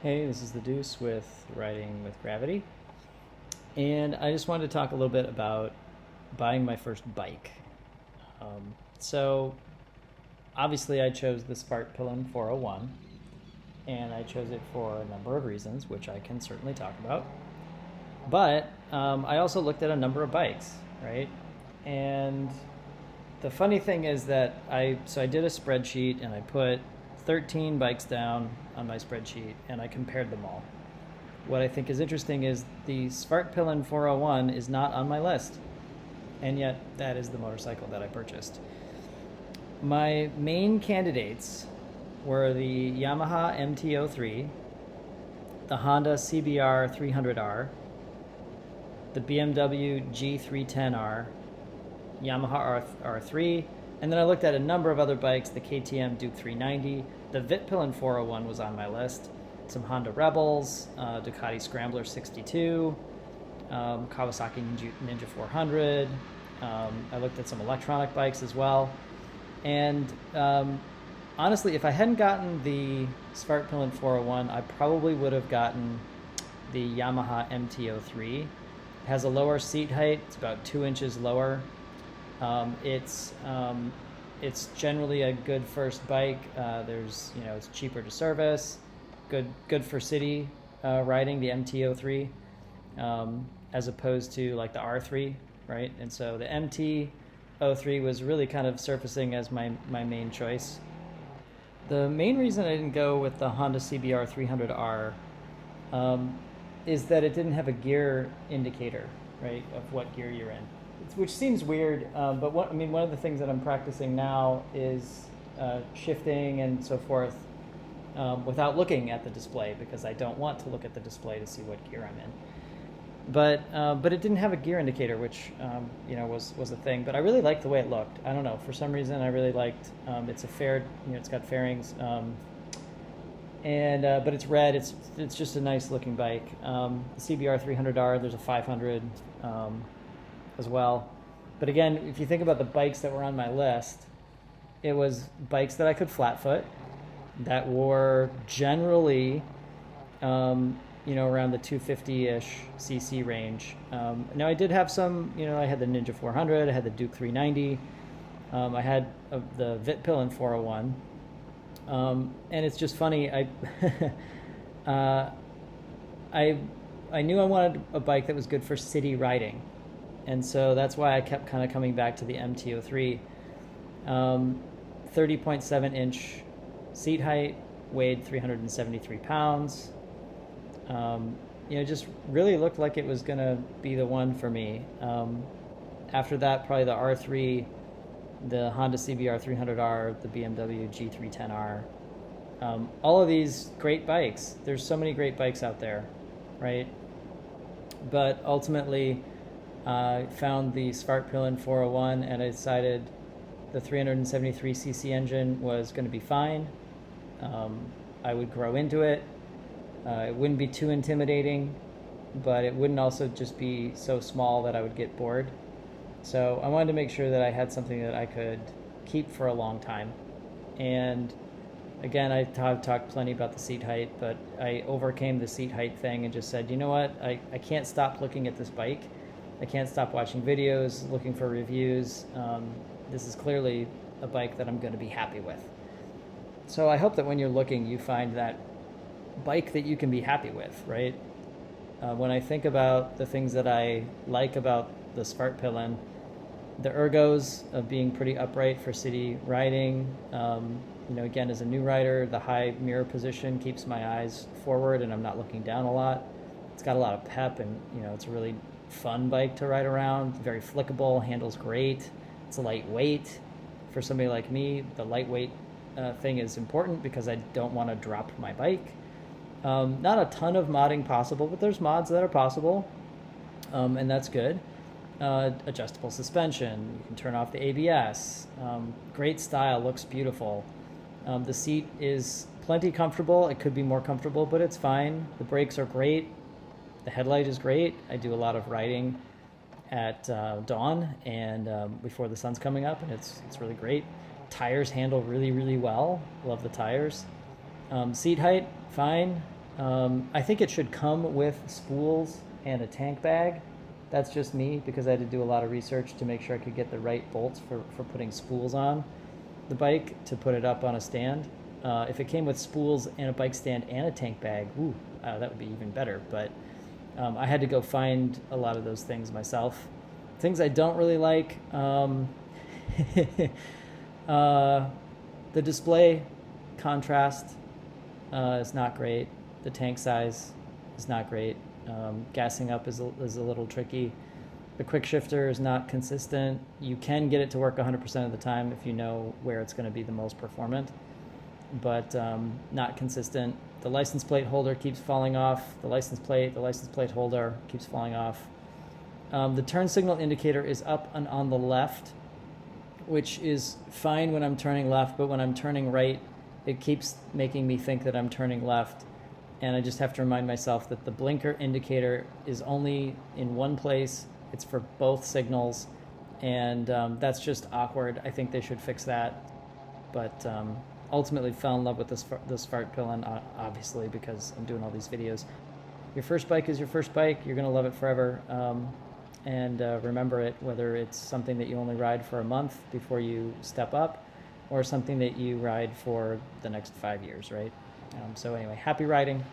Hey, this is the Deuce with Riding with Gravity, and I just wanted to talk a little bit about buying my first bike. So, obviously, I chose the Svartpilen 401, and I chose it for a number of reasons, which I can certainly talk about. But I also looked at a number of bikes, right? And the funny thing is that I did a spreadsheet and I put 13 bikes down on my spreadsheet and I compared them all. What I think is interesting is the Svartpilen 401 is not on my list, and yet that is the motorcycle that I purchased. My main candidates were the Yamaha MT-03, the Honda CBR 300R, the BMW G310R, Yamaha R3, and then I looked at a number of other bikes, the KTM Duke 390, the Vitpilen 401 was on my list, some Honda Rebels, Ducati Scrambler 62, Kawasaki Ninja 400. I looked at some electronic bikes as well. And honestly, if I hadn't gotten the Svartpilen 401, I probably would have gotten the Yamaha MT-03. It has a lower seat height. It's about 2 inches lower. It's generally a good first bike. It's cheaper to service, good for city riding, the MT-03, as opposed to like the R3, right? And so the MT-03 was really kind of surfacing as my main choice. The main reason I didn't go with the Honda CBR 300R is that it didn't have a gear indicator, right, of what gear you're in. Which seems weird, but one of the things that I'm practicing now is shifting and so forth without looking at the display, because I don't want to look at the display to see what gear I'm in. But it didn't have a gear indicator, which was a thing. But I really liked the way it looked. I don't know, for some reason I really liked. It's a fair, it's got fairings, but it's red. It's just a nice looking bike. The CBR 300R, there's a 500. As well. But again, if you think about the bikes that were on my list, it was bikes that I could flat foot, that were generally, around the 250-ish cc range. Now I did have some, I had the Ninja 400, I had the Duke 390, I had the Vitpilen 401, and it's just funny. I knew I wanted a bike that was good for city riding. And so that's why I kept kind of coming back to the MT-03. 30.7 inch seat height, weighed 373 pounds. Just really looked like it was going to be the one for me. After that, probably the R3, the Honda CBR 300R, the BMW G310R. All of these great bikes. There's so many great bikes out there, right? But ultimately, I found the Svartpilen 401 and I decided the 373cc engine was going to be fine. I would grow into it. It wouldn't be too intimidating, but it wouldn't also just be so small that I would get bored. So I wanted to make sure that I had something that I could keep for a long time. And again, I've talked plenty about the seat height, but I overcame the seat height thing and just said, you know what, I can't stop looking at this bike. I can't stop watching videos, looking for reviews. This is clearly a bike that I'm going to be happy with. So I hope that when you're looking, you find that bike that you can be happy with, right? When I think about the things that I like about the Svartpilen, the ergos of being pretty upright for city riding. Again, as a new rider, the high mirror position keeps my eyes forward and I'm not looking down a lot. It's got a lot of pep and, it's a really fun bike to ride around. Very flickable, handles great. It's lightweight. For somebody like me, the lightweight thing is important because I don't want to drop my bike. Not a ton of modding possible, but there's mods that are possible, and that's good. Adjustable suspension. You can turn off the ABS. Great style, looks beautiful. The seat is plenty comfortable. It could be more comfortable, but it's fine. The brakes are great. The headlight is great. I do a lot of riding at dawn and before the sun's coming up, and it's really great. Tires handle really, really well. Love the tires. Seat height, fine. I think it should come with spools and a tank bag. That's just me because I had to do a lot of research to make sure I could get the right bolts for putting spools on the bike to put it up on a stand. If it came with spools and a bike stand and a tank bag, ooh, that would be even better. But I had to go find a lot of those things myself. Things I don't really like, the display contrast is not great. The tank size is not great. Gassing up is a little tricky. The quick shifter is not consistent. You can get it to work 100% of the time if you know where it's going to be the most performant, but not consistent. The license plate holder keeps falling off. The license plate holder keeps falling off. The turn signal indicator is up and on the left, which is fine when I'm turning left, but when I'm turning right, it keeps making me think that I'm turning left. And I just have to remind myself that the blinker indicator is only in one place. It's for both signals, and that's just awkward. I think they should fix that. But ultimately fell in love with this Svartpilen, obviously, because I'm doing all these videos. Your first bike is your first bike. You're going to love it forever. And remember it, whether it's something that you only ride for a month before you step up, or something that you ride for the next 5 years, right? So anyway, happy riding.